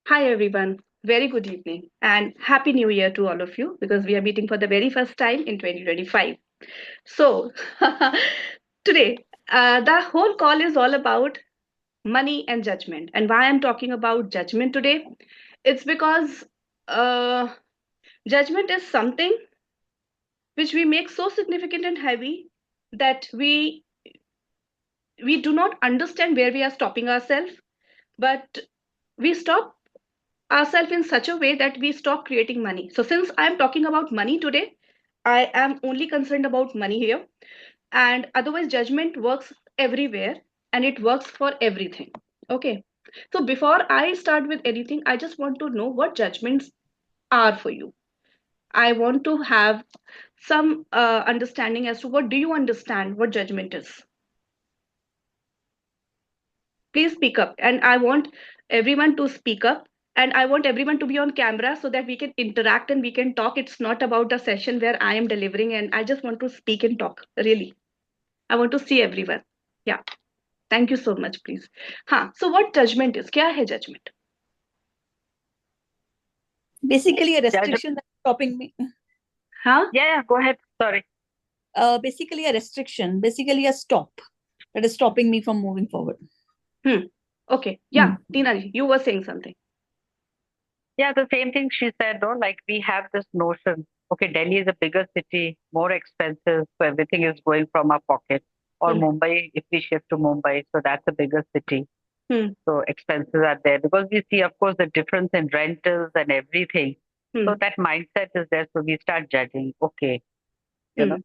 Hi, everyone. Very good evening and Happy New Year to all of you because we are meeting for the very first time in 2025. So, today, the whole call is all about money and judgment. And why I'm talking about judgment today? It's because uh, judgment is something which we make so significant and heavy that we do not understand where we are stopping ourselves, but we stop ourselves in such a way that we stop creating money. So, since I'm talking about money today, I am only concerned about money here. And otherwise, judgment works everywhere and it works for everything. Okay. So, before I start with anything, I just want to know what judgments are for you. I want to have some understanding as to what do you understand what judgment is. Please speak up. And I want everyone to speak up. And I want everyone to be on camera so that we can interact and we can talk. It's not about a session where I am delivering and I just want to speak and talk. Really. I want to see everyone. Yeah. Thank you so much, please. So what judgment is? क्या है judgment? Basically a Judge, restriction that's stopping me. हाँ yeah, go ahead. Sorry. Basically a restriction, basically a stop that is stopping me from moving forward. Okay. Hmm. Yeah, Tina, you were saying something. Yeah, the same thing she said, no? Like we have this notion, okay, Delhi is a bigger city, more expensive, so everything is going from our pocket. Or Hmm. Mumbai, if we shift to Mumbai, so that's a bigger city. Hmm. So expenses are there because we see, of course, the difference in rentals and everything. Hmm. So that mindset is there. So we start judging, okay, you know, Hmm.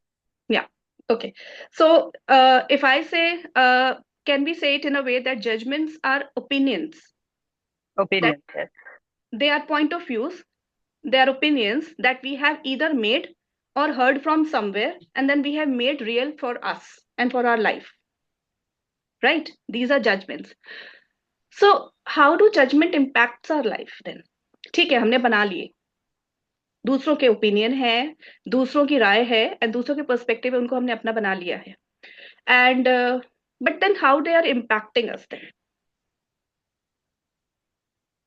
Yeah. Okay. So if I say, can we say it in a way that judgments are opinions? That opinions. Yes. they are point of views, they are opinions that we have either made or heard from somewhere, and then we have made real for us and for our life. Right? These are judgments. So how do judgment impacts our life then? ठीक है, हमने बना लिए, दूसरों के opinion है, दूसरों की राय है एंड दूसरों के पर्सपेक्टिव है, उनको हमने अपना बना लिया है and but then how they are impacting us then,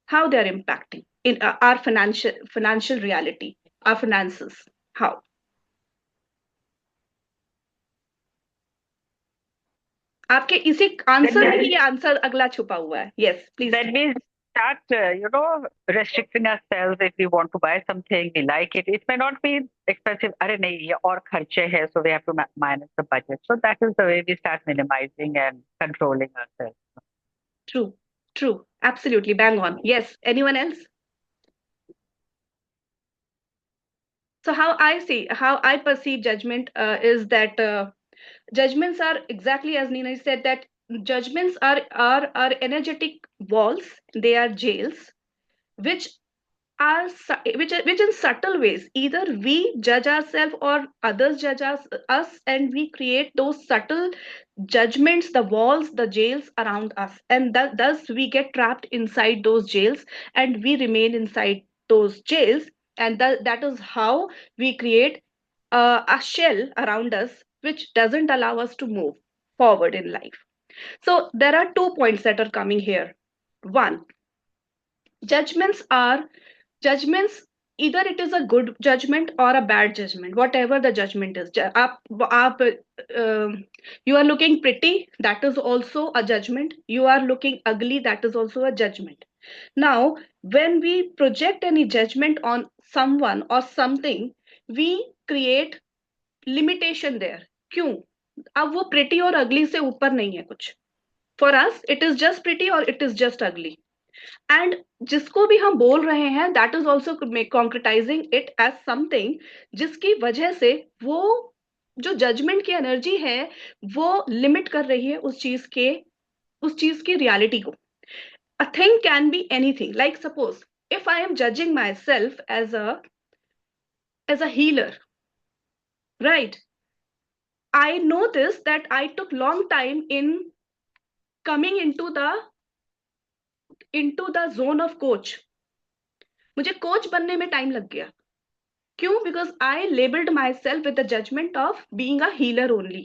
how they are impacting in our financial reality, our finances, how? आपके इसी Then आंसर we में ही ये आंसर अगला छुपा हुआ है. Yes please. then we start, restricting ourselves if we want to buy something, we like it. It may not be expensive. अरे नहीं ये और खर्चे है, so we have to minus the budget. So that is the way we start minimizing and controlling ourselves. True, true, absolutely bang on. Yes, anyone else? So how I perceive judgment is that judgments are exactly as Nina said, that judgments are energetic walls, they are jails which which in subtle ways either we judge ourselves or others judge us, and we create those subtle judgments, the walls, the jails around us, and thus we get trapped inside those jails and we remain inside those jails, and that is how we create a shell around us which doesn't allow us to move forward in life. So there are 2 points that are coming here. One, judgments are judgments, either it is a good judgment or a bad judgment, whatever the judgment is. You are looking pretty, that is also a judgment. You are looking ugly, that is also a judgment. Now when we project any judgment on someone or something, we create limitation there. क्यों? अब वो pretty और ugly से ऊपर नहीं है कुछ. For us it is just pretty or it is just ugly. And जिसको भी हम बोल रहे हैं that is also concretising it as something जिसकी वजह से वो जो जजमेंट की एनर्जी है वो लिमिट कर रही है उस चीज की रियलिटी को. A thing can be anything, like suppose if I am judging myself as a healer, right? I know this that I took long time in coming into the zone of coach. मुझे coach बनने में time लग गया. क्यों? Because I labeled myself with the judgment of being a healer only.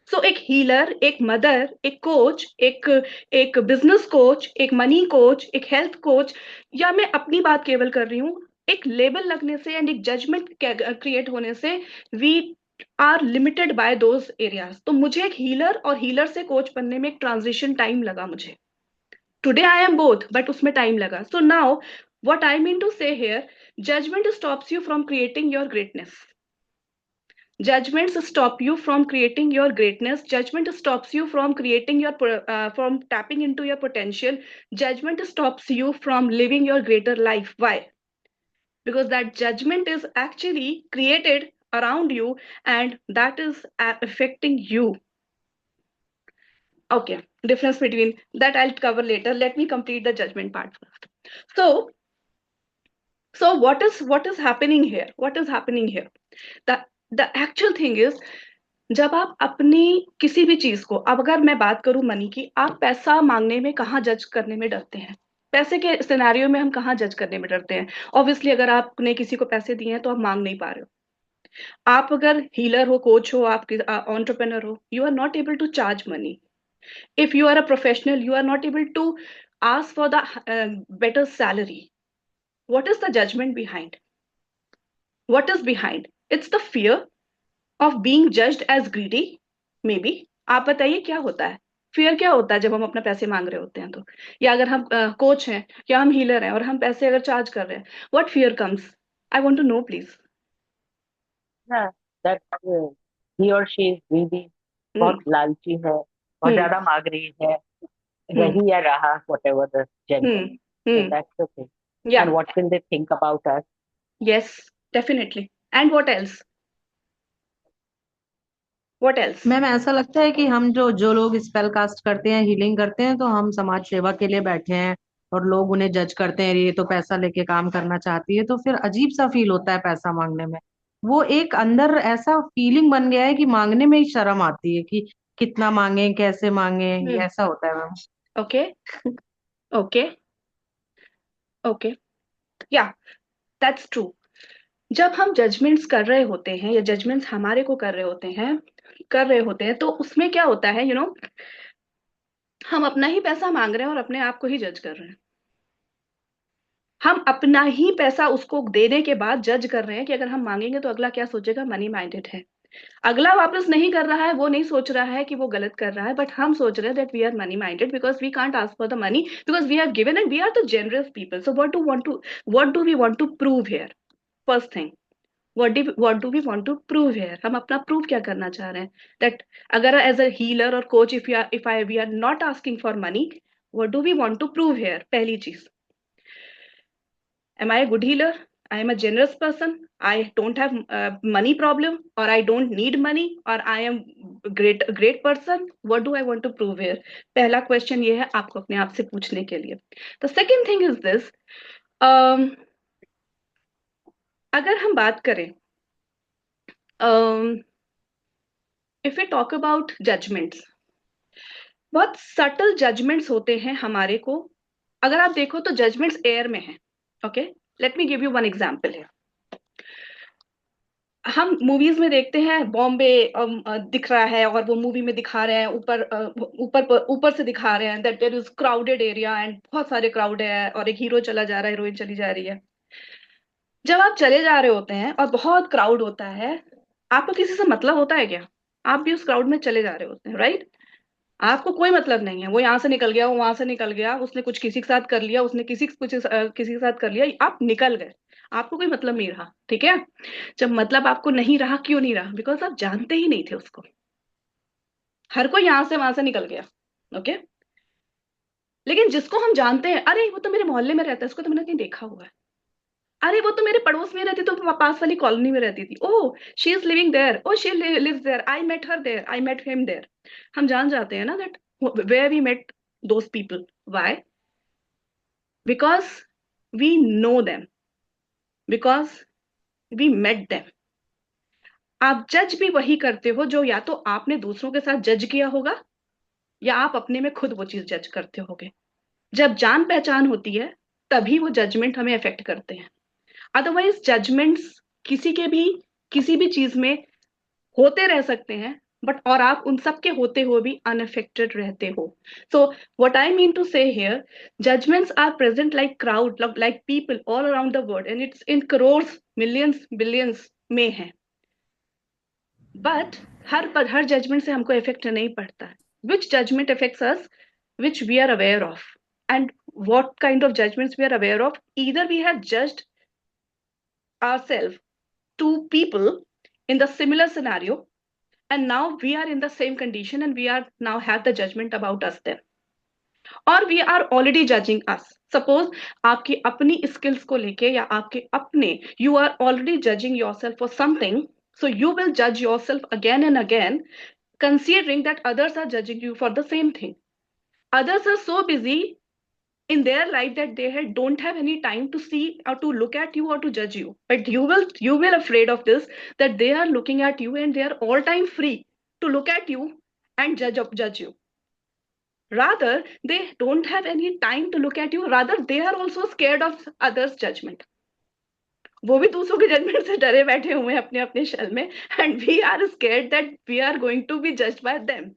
सो एक healer, एक mother, एक coach, एक बिजनेस कोच, एक मनी कोच, एक हेल्थ कोच, या मैं अपनी बात केवल कर रही हूँ, एक लेबल लगने से एंड एक जजमेंट क्रिएट होने से we are limited by those areas. तो मुझे एक हीलर और हीलर से कोच बनने में एक ट्रांजिशन टाइम लगा मुझे। Today I am both, but उसमें टाइम लगा। So now what I mean to say here, judgment stops you from creating your greatness. Judgments stop you from creating your greatness. Judgment stops you from creating your from tapping into your potential. Judgment stops you from living your greater life. Why? Because that judgment is actually created around you, and that is affecting you. Okay, difference between that I'll cover later. Let me complete the judgment part first. So what is happening here? What is happening here? The actual thing is, जब आप अपनी किसी भी चीज को, अब अगर मैं बात करूं मनी की, आप पैसा मांगने में कहाँ जज करने में डरते हैं? पैसे के सिनेरियो में हम कहाँ जज करने में डरते हैं? ऑब्वियसली अगर आपने किसी को पैसे दिए हैं तो आप मांग नहीं पा रहे हो। आप अगर हीलर हो, कोच हो, आप एंटरप्रेन्योर हो, you are not able to charge money. If you are a professional, you are not able to ask for the better salary. What is the judgment behind? What is behind? It's the fear of being judged as greedy, maybe. आप बताइए क्या होता है? Fear क्या होता है जब हम अपना पैसे मांग रहे होते हैं तो? या अगर हम कोच हैं या हम हीलर हैं और हम पैसे अगर चार्ज कर रहे हैं, what fear comes? I want to know please. Yeah, that he or she is greedy, बहुत हम्म लालची है, बहुत हम्म ज्यादा मांग रही है, हम्म रही या रहा, whatever the gender. Hmm So hmm that's the thing. या And what will they think about us? Yes, definitely. And what else? What else? Ma'am ऐसा लगता है कि हम जो जो लोग स्पेल कास्ट करते हैं, हीलिंग करते हैं, तो हम समाज सेवा के लिए बैठे हैं और लोग उन्हें जज करते हैं, ये तो पैसा लेके काम करना चाहती है, तो फिर अजीब सा फील होता है पैसा मांगने में। वो एक अंदर ऐसा फीलिंग बन गया है कि मांगने में ही शर्म आती है कि कितना मांगे, कैसे मांगे, ये ऐसा होता है मैम। ओके ओके ओके, या दैट्स ट्रू। जब हम जजमेंट्स कर रहे होते हैं या जजमेंट्स हमारे को कर रहे होते हैं तो उसमें क्या होता है, हम अपना ही पैसा मांग रहे हैं और अपने आप को ही जज कर रहे हैं। हम अपना ही पैसा उसको देने के बाद जज कर रहे हैं कि अगर हम मांगेंगे तो अगला क्या सोचेगा, मनी माइंडेड है। अगला वापस नहीं कर रहा है, वो नहीं सोच रहा है कि वो गलत कर रहा है, बट हम सोच रहे हैं that we are money minded because we can't ask for the money because we have given and we are the generous people. So what do we want to prove here? First thing, what do we want to prove here? हम अपना prove क्या करना चाह रहे हैं? That अगर as a healer और coach, if we are not asking for money, what do we want to prove here? पहली चीज, am I a good healer? I am a generous person. I don't have money problem, or I don't need money, or I am great person. What do I want to prove here? पहला question ये है आपको अपने आप से पूछने के लिए। The second thing is this, अगर हम बात करें, if we talk about judgments, बहुत सटल जजमेंट्स होते हैं हमारे को। अगर आप देखो तो जजमेंट्स एयर में हैं। Okay, let me give you one example है। हम मूवीज में देखते हैं बॉम्बे दिख रहा है और वो मूवी में दिखा रहे हैं, ऊपर से दिखा रहे हैं that there is crowded area and बहुत सारे क्राउड है और एक हीरो चला जा रहा है, हीरोइन चली जा रही है। जब आप चले जा रहे होते हैं और बहुत क्राउड होता है, आपको किसी से मतलब होता है क्या? आप भी उस क्राउड में चले जा रहे होते हैं, राइट? आपको कोई मतलब नहीं है, वो यहाँ से निकल गया, वो वहां से निकल गया, उसने कुछ किसी के साथ कर लिया, उसने किसी के साथ कर लिया, आप निकल गए, आपको कोई मतलब नहीं रहा। ठीक है, जब मतलब आपको नहीं रहा, क्यों नहीं रहा? बिकॉज आप जानते ही नहीं थे उसको। हर कोई यहाँ से वहां से निकल गया। ओके, लेकिन जिसको हम जानते हैं, अरे वो तो मेरे मोहल्ले में रहता है, उसको तो मैंने कहीं देखा हुआ है, अरे वो तो मेरे पड़ोस में रहती, तो पास वाली कॉलोनी में रहती थी, oh she is living there, oh she lives there, I met her there, I met him there. हम जान जाते हैं ना that where we met those people. Why? Because we know them, because we met them. आप जज भी वही करते हो जो या तो आपने दूसरों के साथ जज किया होगा या आप अपने में खुद वो चीज जज करते होगे। जब जान पहचान होती है तभी वो जजमेंट हमें अफेक्ट करते हैं। अदरवाइज जजमेंट्स किसी भी चीज में होते रह सकते हैं, बट और आप उन सब के होते हुए भी अनअफेक्टेड रहते हो. So what I mean to say here, judgments are present like crowd, like people all around the world, and it's in crores, millions, billions में है. बट हर जजमेंट से हमको इफेक्ट नहीं पड़ता है. Which judgement affects us, which we are aware of. And what kind of judgments we are aware of? Either we have judged ourselves to people in the similar scenario, and now we are in the same condition and we are now have the judgment about us then, or we are already judging us. Suppose आपकी अपनी skills को लेके या आपके अपने, you are already judging yourself for something, so you will judge yourself again and again, considering that others are judging you for the same thing. Others are so busy in their life that don't have any time to see or to look at you or to judge you, but you will afraid of this, that they are looking at you and they are all time free to look at you and judge you. Rather, they don't have any time to look at you, rather they are also scared of others judgment. वो भी दूसरों के judgement से डरे बैठे हुए हैं अपने अपने शेल में, and we are scared that we are going to be judged by them.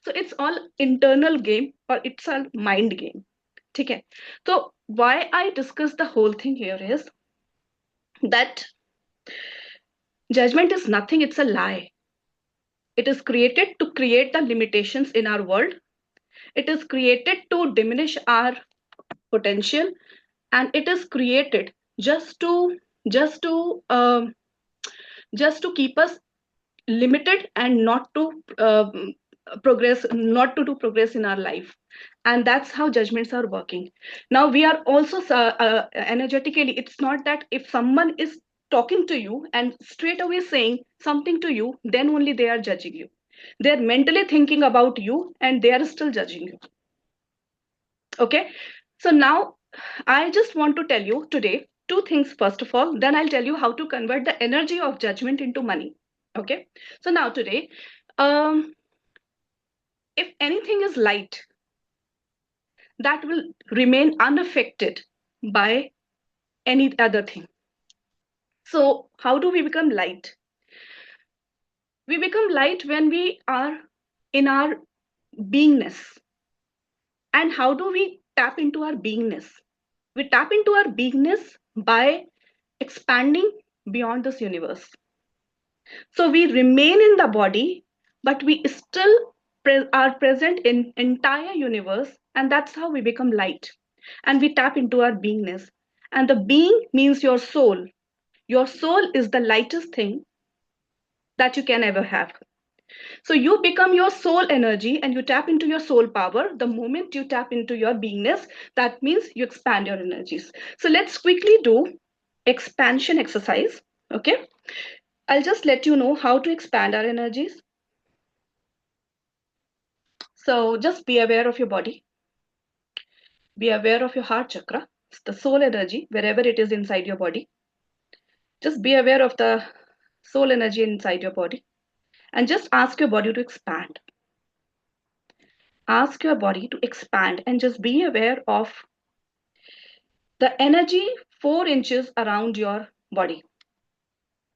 So it's all internal game और इट्स ऑल माइंड गेम. ठीक है. तो why I discuss the whole thing here is that judgment is nothing, it's a lie. It is created to create the limitations in our world. It is created to diminish our potential, and it is created just to just to um, just to keep us limited and not to progress, not to do progress in our life. And that's how judgments are working. Now we are also energetically, it's not that if someone is talking to you and straight away saying something to you, then only they are judging you. They're mentally thinking about you and they are still judging you. Okay. So now I just want to tell you today two things. First of all, then I'll tell you how to convert the energy of judgment into money. Okay. So now today, if anything is light, that will remain unaffected by any other thing. So how do we become light? We become light when we are in our beingness. And how do we tap into our beingness? We tap into our beingness by expanding beyond this universe. So we remain in the body, but we still are present in entire universe, and that's how we become light. And we tap into our beingness. And the being means your soul. Your soul is the lightest thing that you can ever have. So you become your soul energy and you tap into your soul power. The moment you tap into your beingness, that means you expand your energies. So let's quickly do expansion exercise. Okay. I'll just let you know how to expand our energies. So just be aware of your body. Be aware of your heart chakra, it's the soul energy, wherever it is inside your body. Just be aware of the soul energy inside your body and just ask your body to expand. Ask your body to expand and just be aware of the energy 4 inches around your body.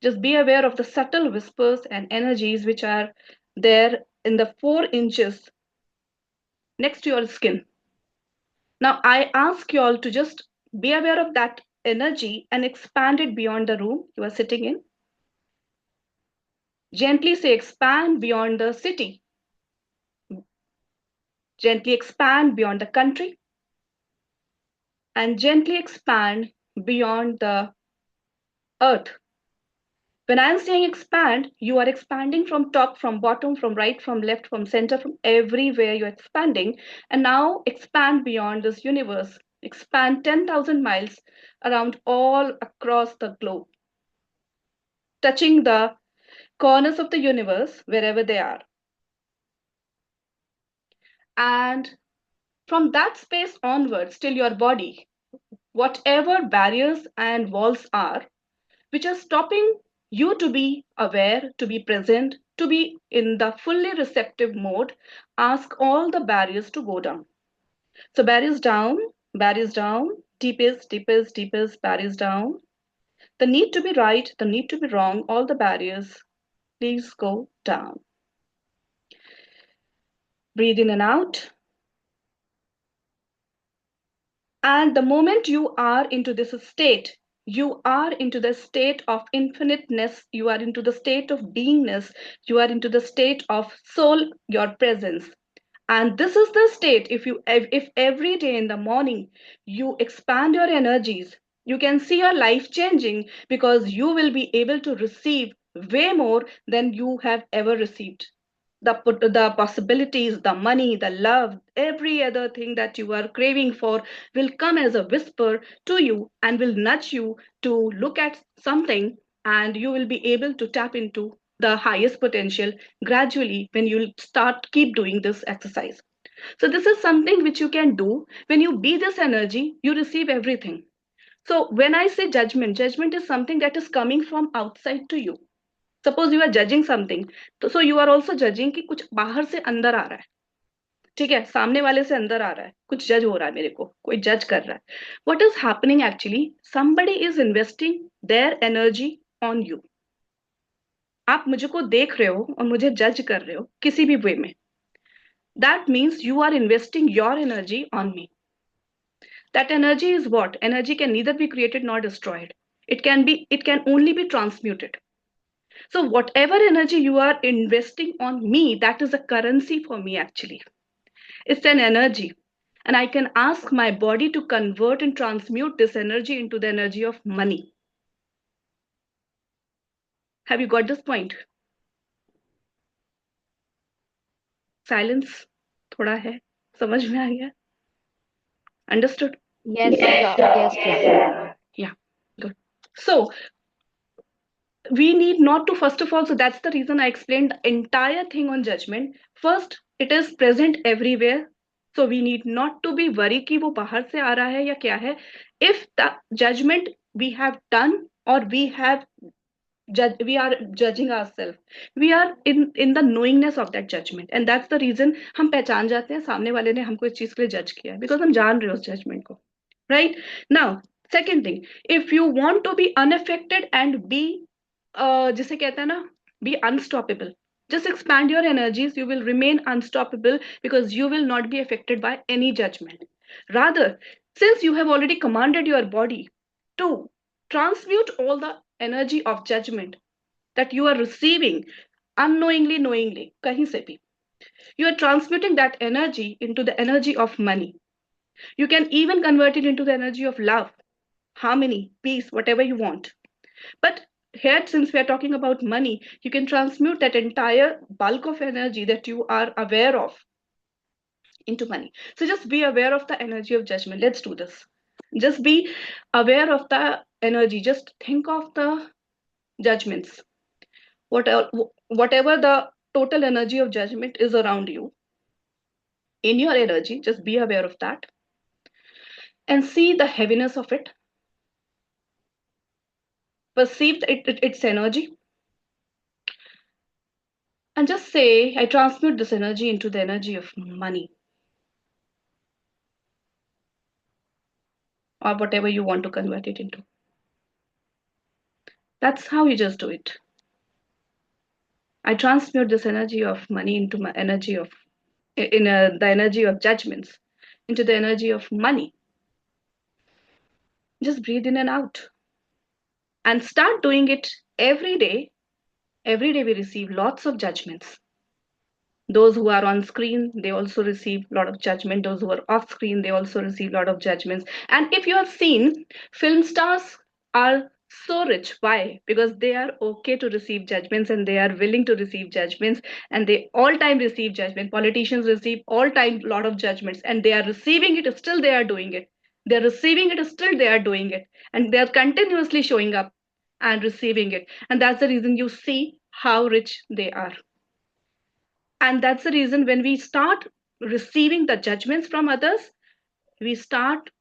Just be aware of the subtle whispers and energies which are there in the 4 inches next to your skin. Now, I ask you all to just be aware of that energy and expand it beyond the room you are sitting in. Gently say expand beyond the city. Gently expand beyond the country. And gently expand beyond the earth. When I'm saying expand, you are expanding from top, from bottom, from right, from left, from center, from everywhere you're expanding. And now expand beyond this universe. Expand 10,000 miles around all across the globe, touching the corners of the universe wherever they are. And from that space onwards till your body, whatever barriers and walls are, which are stopping you to be aware, to be present, to be in the fully receptive mode, ask all the barriers to go down. So barriers down, deepest, deepest, deepest barriers down. The need to be right, the need to be wrong, all the barriers, please go down. Breathe in and out. And the moment you are into this state, you are into the state of infiniteness, you are into the state of beingness, you are into the state of soul, your presence. And this is the state, if every day in the morning you expand your energies, you can see your life changing, because you will be able to receive way more than you have ever received. The possibilities, the money, the love, every other thing that you are craving for will come as a whisper to you and will nudge you to look at something, and you will be able to tap into the highest potential gradually when you start keep doing this exercise. So this is something which you can do. When you be this energy, you receive everything. So when I say judgment, judgment is something that is coming from outside to you. Suppose you are judging something, तो so you are also judging कि कुछ बाहर से अंदर आ रहा है, ठीक है, सामने वाले से अंदर आ रहा है, कुछ जज हो रहा है, मेरे को कोई जज कर रहा है. What is happening actually, somebody is investing their energy on you. आप मुझे को देख रहे हो और मुझे जज कर रहे हो किसी भी वे में, that means you are investing your energy on me. That energy is what? Energy can neither be created nor destroyed. It can only be transmuted. So whatever energy you are investing on me, that is a currency for me actually. It's an energy. And I can ask my body to convert and transmute this energy into the energy of money. Have you got this point? Silence thoda hai. समझ में आ गया? Understood? Yes, yes, yeah. Yeah, good. So we need not to, first of all, so that's the reason I explained the entire thing on judgment. First, it is present everywhere. So we need not to be worried कि वो बाहर से आ रहा है या क्या है. If the judgment we have done, or we are judging ourselves, we are in the knowingness of that judgment, and that's the reason हम पहचान जाते हैं सामने वाले ने हमको इस चीज के लिए जज किया है, because हम जान रहे हो उस judgment को. Right now, second thing, if you want to be unaffected and be जिसे कहते हैं ना, be unstoppable, just expand your energies, you will remain unstoppable, because you will not be affected by any judgment. Rather, since you have already commanded your body to transmute all the energy of judgment that you are receiving unknowingly, knowingly, kahin se bhi, you are transmuting that energy into the energy of money. You can even convert it into the energy of love, harmony, peace, whatever you want. But here, since we are talking about money, you can transmute that entire bulk of energy that you are aware of into money. So just be aware of the energy of judgment. Let's do this. Just be aware of the energy. Just think of the judgments. Whatever the total energy of judgment is around you, in your energy, just be aware of that and see the heaviness of it. Perceive its energy, and just say, I transmute this energy into the energy of money, or whatever you want to convert it into. That's how you just do it. I transmute this energy of money into my energy of the energy of judgments into the energy of money. Just breathe in and out and start doing it every day. Every day we receive lots of judgments. Those who are on screen, they also receive a lot of judgment. Those who are off screen, they also receive a lot of judgments. And if you have seen, film stars are so rich. Why? Because they are okay to receive judgments, and they are willing to receive judgments, and they all time receive judgment. Politicians receive all time lot of judgments, and they are receiving it, still they are doing it. They're receiving it, still they are doing it. And they're continuously showing up and receiving it. And that's the reason you see how rich they are. And that's the reason when we start receiving the judgments from others, we start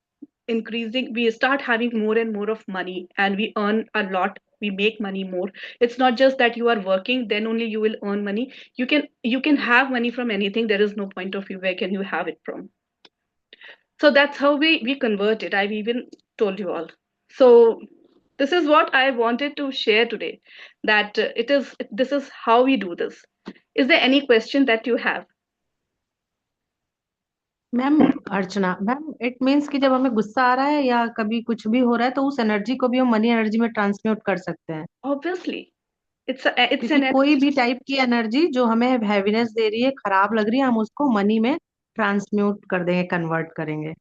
increasing, we start having more and more of money, and we earn a lot, we make money more. It's not just that you are working, then only you will earn money. You can have money from anything. There is no point of view where can you have it from. So that's how we convert it. I've even told you all. So this is what I wanted to share today, that this is how we do this. Is there any question that you have? Ma'am Archana ma'am, it means कि जब हमें गुस्सा आ रहा है या कभी कुछ भी हो रहा है तो उस एनर्जी को भी हम मनी एनर्जी में ट्रांसम्यूट कर सकते हैं। Obviously, it's क्योंकि an कोई भी टाइप की एनर्जी जो हमें हैवीनेस दे रही है, खराब लग रही है, हम उसको मनी में ट्रांसम्यूट कर देंगे, कन्वर्ट करेंगे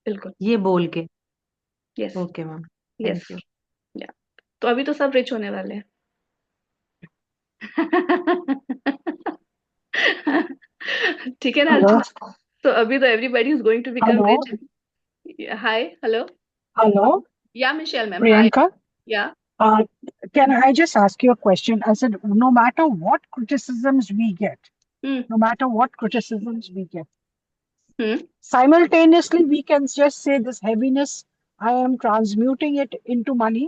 बिल्कुल। ये बोल के। Yes, okay ma'am, yes, thank you. या। तो अभी तो सब रिच होने वाले हैं। ठीक है ना Hello, अर्चना? तो अभी तो everybody is going to become hello, rich. Hi, hello. hello, yeah Michelle ma'am, hi. Priyanka. Yeah. Uh, can I just ask you a question? I said, no matter what criticisms we get, hmm. no matter what criticisms we get, hmm. simultaneously we can just say this heaviness, I am transmuting it into money.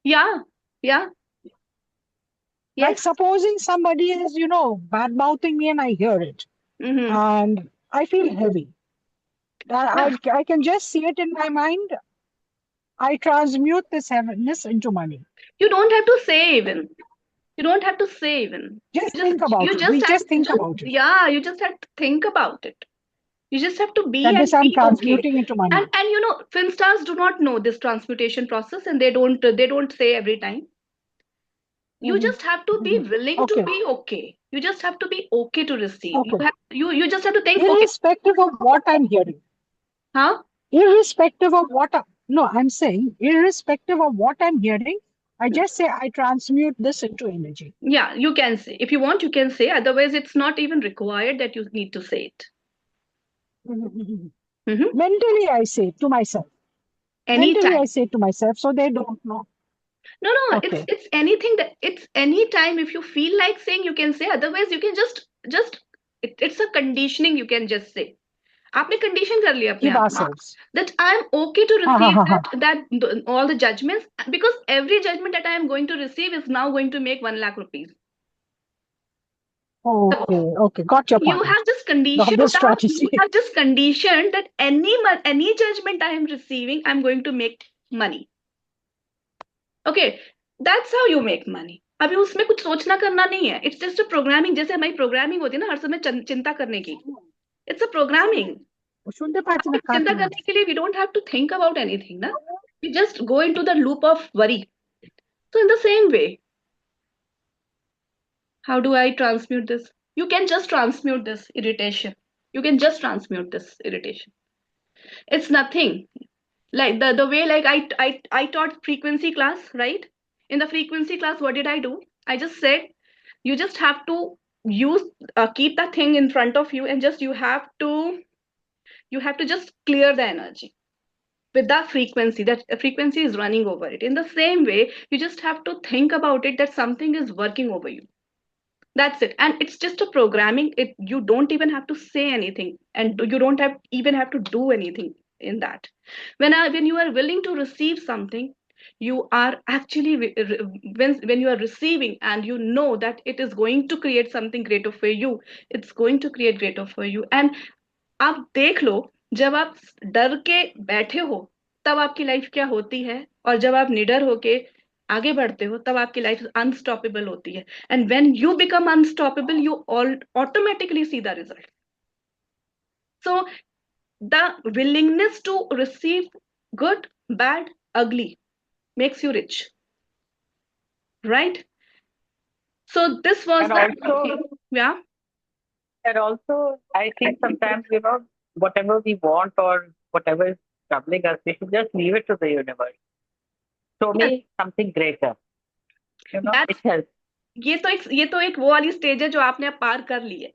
या। या। Like yes. supposing somebody is, bad mouthing me and I hear it hmm. and I feel heavy. या। I can just see it in my mind. I transmute this heaviness into money. You don't have to say even. You don't have to say even. Just You just think about you it. We just have just think just about it. yeah, you just have to think about it. You just have to be That and this I'm be okay. transmuting into money. And film stars do not know this transmutation process, and they don't say every time. You Mhm. just have to be Mhm. willing to Okay. be okay. You just have to be okay to receive. Okay. You just have to think, okay, Irrespective of what I'm hearing, huh? irrespective of no, I'm saying, irrespective of what I'm hearing, I just say I transmute this into energy. Yeah, you can say. If you want, you can say. Otherwise, it's not even required that you need to say it. Mhm. Hmm. Mentally, I say to myself. Mentally, Anytime. I say to myself, so they don't know. No, Okay. it's anything that it's any time if you feel like saying you can say. Otherwise, you can just it's a conditioning. You can just say. आपने condition कर लिया अपने Give आप को ourselves. that I am okay to Ha ha receive ha ha. that all the judgments, because every judgment that I am going to receive is now going to make 1 lakh rupees. So Okay. Okay. Got your you point. have just Got conditioned the that you strategy. have just conditioned that any judgment I am receiving, I'm going to make money. Okay, that's how you make money. अभी उसमें कुछ सोचना करना नहीं है, it's just a programming. जैसे हमारी programming होती है ना हर समय चिंता करने की, इट्स अ प्रोग्रामिंग। শুনতে পাচ্ছি না चिंता কাকে करने के लिए we don't have to think about anything ना, we just go into the loop of worry. So in the same way, how do I transmute this? You can just transmute this irritation. You can just transmute this irritation. It's nothing. Like the way like I taught frequency class, right? In the frequency class, what did I do? I just said you just have to use keep the thing in front of you, and just you have to just clear the energy with that frequency, that frequency is running over it. In the same way, you just have to think about it that something is working over you. That's it. And it's just a programming. You don't even have to say anything, and you don't even have to do anything in that. When you are willing to receive something, you are actually when you are receiving and you know that it is going to create something greater for you, it's going to create greater for you. And आप देख लो, जब आप डर के बैठे हो तब आपकी लाइफ क्या होती है, और जब आप निडर होके आगे बढ़ते हो तब आपकी लाइफ अनस्टॉपेबल होती है। And when you become unstoppable, you automatically see the result. So the willingness to receive good, bad, ugly makes you rich, right? So this was And the also, yeah. and also, I think sometimes, whatever we want or whatever is troubling us, we should just leave it to the universe. Show Yes, me something greater. It that's helps. ये तो एक वो वाली stage है जो आपने अब पार कर ली है।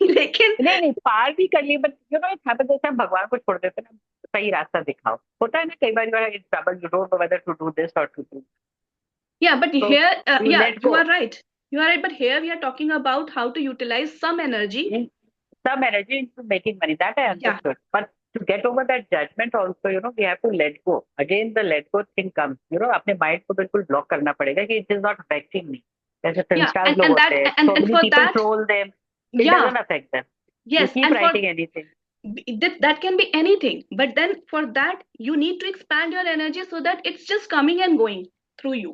लेकिन नहीं नहीं, पार भी कर ली, बट इट हैपेंस, जैसे हम भगवान को छोड़ देते हैं ना, सही रास्ता दिखाओ। होता है ना कई बार, you are in trouble, you don't know whether to do this और टू डू, yeah, but तो here you yeah, let go. you are right, but here we are talking about how to utilize some energy. Some energy into making money, that I Yeah, understood. But to get over that judgment also, we have to let go. Again, the let go thing comes. अपने mind को बिल्कुल block करना पड़ेगा कि it is not affecting me. जैसे film yeah, stars and लोग and होते that हैं, and, so and many for people that, troll them. It yeah, doesn't affect them. You yes, keep and for writing anything. that can be anything, but then for that you need to expand your energy so that it's just coming and going through you.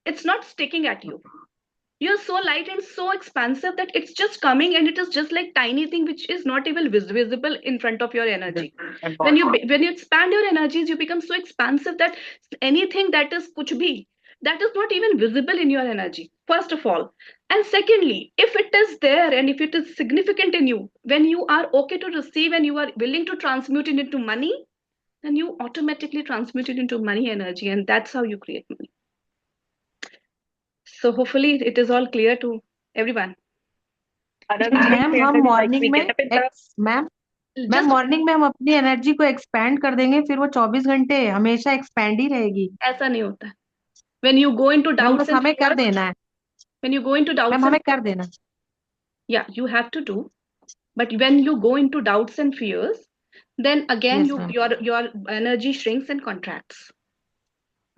It's not sticking at you. You're so light and so expansive that it's just coming, and it is just like tiny thing which is not even visible in front of your energy. When you expand your energies, you become so expansive that anything that is kuch bhi, that is not even visible in your energy, first of all. And secondly, if it is there and if it is significant in you, when you are okay to receive and you are willing to transmute it into money, then you automatically transmute it into money energy, and that's how you create money. So hopefully it is all clear to everyone. Another thing ma'am is हम that, like, morning we में get up in the ma'am Just morning में हम अपनी energy को expand कर देंगे, फिर वो 24 घंटे हमेशा एक्सपैंड ही रहेगी। ऐसा नहीं होता है. When you go into ma'am doubts बस and हमें कर fears, देना है, when you go into doubts ma'am and हमें कर देना। yeah, you have to do. But when you go into doubts and fears, then again yes ma'am. your energy shrinks and contracts.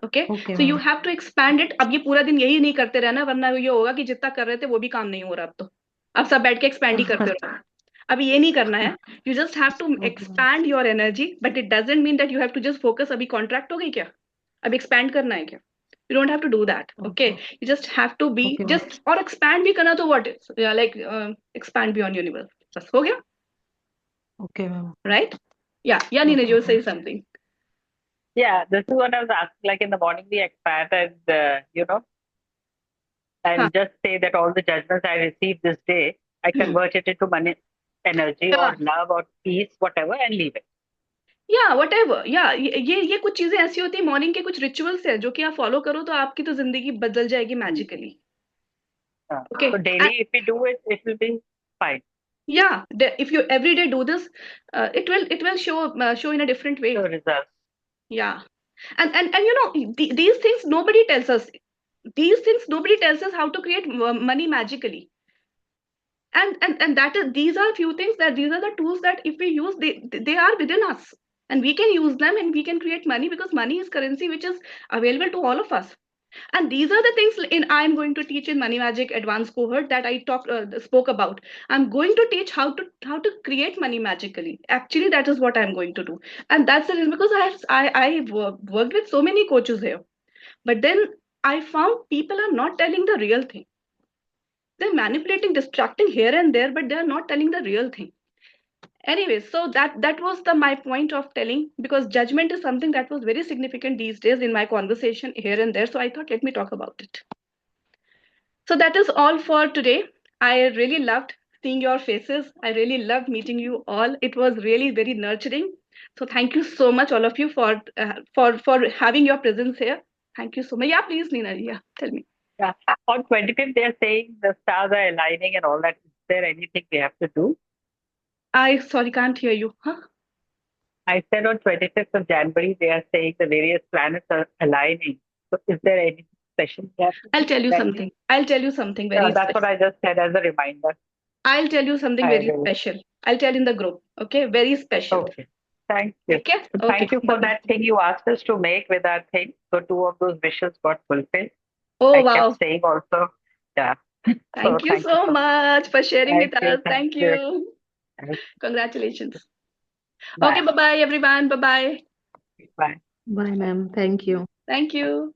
Okay, okay so you ma'am. have to expand it. अब ये पूरा दिन यही नहीं करते रहना, वरना ये होगा कि जितना कर रहे थे वो भी काम नहीं हो रहा. अब तो अब सब बैठ के एक्सपैंड ही करते रहो. अभी ये नहीं करना है. You just have to expand your energy, but it doesn't mean that you have to just focus. अभी contract हो गई क्या? अब expand करना है क्या? You don't have to do that. Okay, you just have to be Okay. just, और expand भी करना तो what is, yeah, like expand beyond universe. बस हो गया. Okay ma'am. Right? Yeah, Nina, you say something. Yeah, this is what I was asking. Like, in the morning, we expand and, and Huh. just say that all the judgments I received this day, I convert it into money, energy, or love, or peace, whatever, and leave it. या whatever, या ये कुछ चीजें ऐसी होती है, morning के कुछ रिचुअल्स है जो कि आप फॉलो करो तो आपकी तो जिंदगी बदल जाएगी magically. Okay. So daily, if we do it, it will be fine. Yeah, if you every day do this, it will show in a different way. So results. Yeah, and you know, these things nobody tells us. These things nobody tells us how to create money magically. And that is, these are few things, that these are the tools that if we use, they are within us, and we can use them and we can create money, because money is currency which is available to all of us. And these are the things I'm going to teach in Money Magic Advanced Cohort that I spoke about. I'm going to teach how to create money magically. Actually, that is what I'm going to do, and that's the reason, because I worked with so many coaches here, but then I found people are not telling the real thing. They're manipulating, distracting here and there, but they're not telling the real thing. Anyway, so that was my point of telling, because judgment is something that was very significant these days in my conversation here and there. So I thought, let me talk about it. So that is all for today. I really loved seeing your faces. I really loved meeting you all. It was really very nurturing. So thank you so much, all of you, for having your presence here. Thank you so much. Yeah, please, Nina. Yeah, tell me. Yeah. On 25th, they're saying the stars are aligning and all that. Is there anything we have to do? I sorry, can't hear you. Huh? I said on 25th of January, they are saying the various planets are aligning. So is there anything special we have to do? I'll tell you something. I'll tell you something very That's special. what I just said as a reminder. I'll tell you something I very will. special. I'll tell in the group. Okay, very special. Okay. Thank you. Okay. So thank you for Bye-bye. that thing you asked us to make with our thing. So 2 of those wishes got fulfilled. Oh I wow. kept saying also. Yeah. Thank you so much for sharing with us. Thank you. Thank you. Congratulations. Bye. Okay, bye-bye everyone. Bye-bye. Bye. Bye ma'am, thank you. Thank you.